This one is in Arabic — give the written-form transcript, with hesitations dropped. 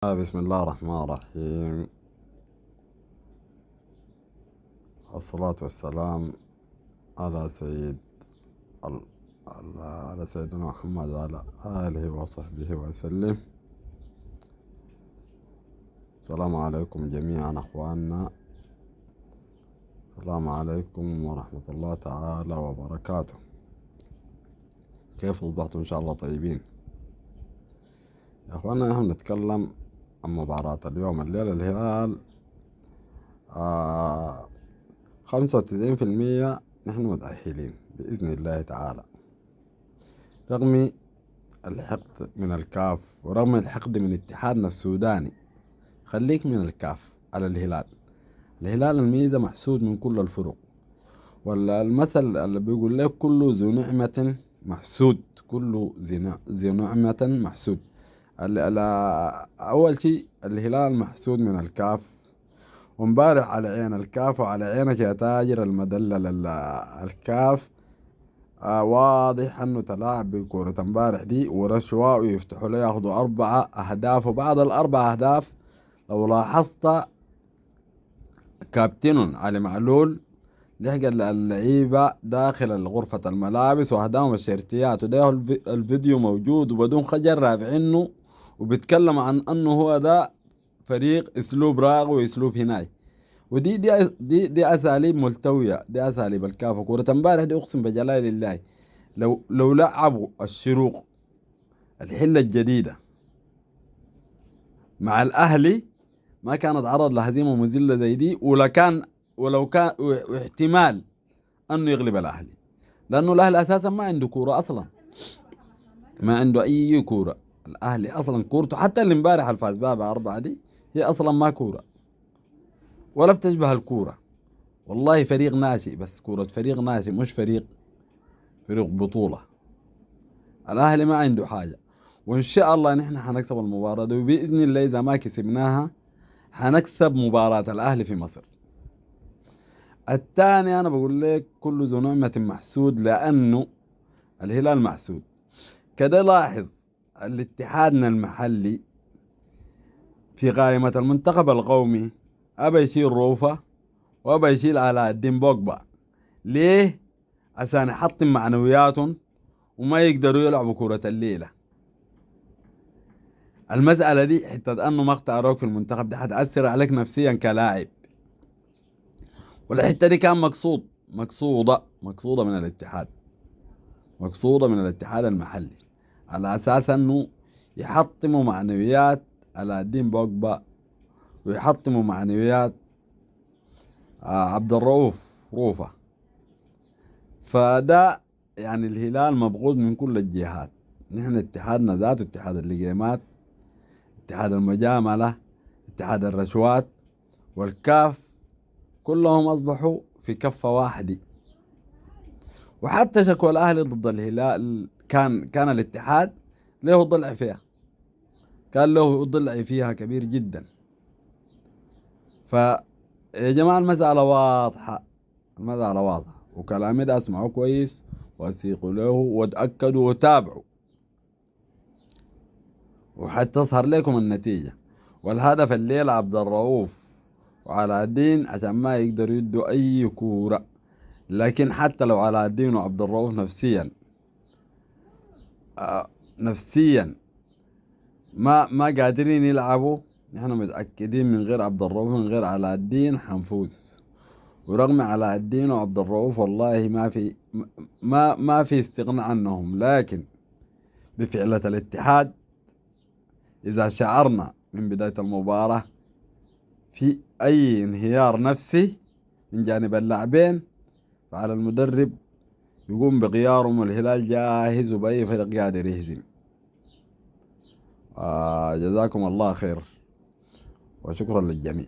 بسم الله الرحمن الرحيم. الصلاة والسلام على ال- على سيدنا محمد وعلى آله وصحبه وسلم. السلام عليكم جميعا أخواننا. السلام عليكم ورحمة الله تعالى وبركاته. كيف أصبحتم؟ إن شاء الله طيبين يا أخواننا. نحن نتكلم عن مباراة اليوم الليلة. الهلال 95% نحن متأهلين بإذن الله تعالى، رغم الحقد من الكاف ورغم الحقد من اتحادنا السوداني. خليك من الكاف على الهلال. الهلال الميزة محسود من كل الفرق، والمثل اللي بيقول لك كل ذو نعمة محسود، كل ذو نعمة محسود. أول شيء الهلال محسود من الكاف، ومبارح على عين الكاف وعلى عينك يا تاجر المدلل الكاف. واضح انه تلاعب بكرة امبارح دي ورشوة ويفتحوا له ياخذوا 4 أهداف، وبعد ال4 أهداف لو لاحظت كابتن علي معلول لحق اللعيبة داخل غرفة الملابس وهداهم الشرتيات، وده الفيديو موجود وبدون خجل رافعينه وبيتكلم عن انه هو ده فريق اسلوب راغي واسلوب هناي. ودي اساليب ملتويه، دي اساليب الكافه. كوره امبارح دي اقسم بجلال الله لو لعبوا الشروق الحله الجديده مع الاهلي ما كانت عرض لهزيمه مذله زي دي، ولو كان واحتمال انه يغلب الاهلي، لانه الاهلي اساسا ما عنده كوره اصلا، ما عنده اي كوره. الاهلي اصلا كورته حتى اللي امبارح الفاز بها ب4 دي هي اصلا ما كوره ولا بتشبه الكوره. والله فريق ناشئ، بس كورة فريق ناشئ مش فريق بطولة. الأهلي ما عنده حاجة، وإن شاء الله نحن حنكسب المباراة دي، وبإذن الله إذا ما كسبناها حنكسب مباراة الأهلي في مصر. الثاني أنا بقول لك كل ذو نعمة محسود، لأنه الهلال محسود كده. لاحظ الاتحادنا المحلي في قائمة المنتخب القومي أبى يشيل روفة وأبى يشيل علاء الدين بوجبا. ليه؟ عشان يحطم معنوياتهم وما يقدروا يلعبوا كرة الليلة. المسألة دي حتى أنه ما اختاروك في المنتخب دي حتأثر عليك نفسيا كلاعب، والحتة دي كان مقصودة من الاتحاد، مقصودة من الاتحاد المحلي على أساس أنه يحطموا معنويات علاء الدين بوجبا ويحطموا معنويات عبد الرؤوف روفة. فده يعني الهلال مبغوض من كل الجهات. نحن اتحادنا ذاته اتحاد اللجيمات، اتحاد المجاملة، اتحاد الرشوات، والكاف كلهم أصبحوا في كفة واحدة. وحتى شكوى الأهلي ضد الهلال كان الاتحاد له ضلع فيها، كان له ضلع فيها كبير جدا. فيا جماعة المسألة واضحة، المسألة واضحة، وكلامي ده اسمعوا كويس واسيقوا له وتأكدوا وتابعوا، وحتظهر لكم النتيجة. والهدف الليلة عبد الرؤوف وعلاء الدين عشان ما يقدروا يدوا أي كورة. لكن حتى لو علاء الدين وعبد الرؤوف نفسيا ما قادرين يلعبوا، نحن متأكدين من غير عبد الرؤوف من غير علاء الدين حنفوز. ورغم علاء الدين وعبد الرؤوف والله ما في استغناء عنهم، لكن بفعلة الاتحاد إذا شعرنا من بداية المباراة في أي انهيار نفسي من جانب اللاعبين فعلى المدرب يقوم بغيارهم، والهلال جاهز وبأي فريق قادر يهزم. جزاكم الله خير وشكرا للجميع.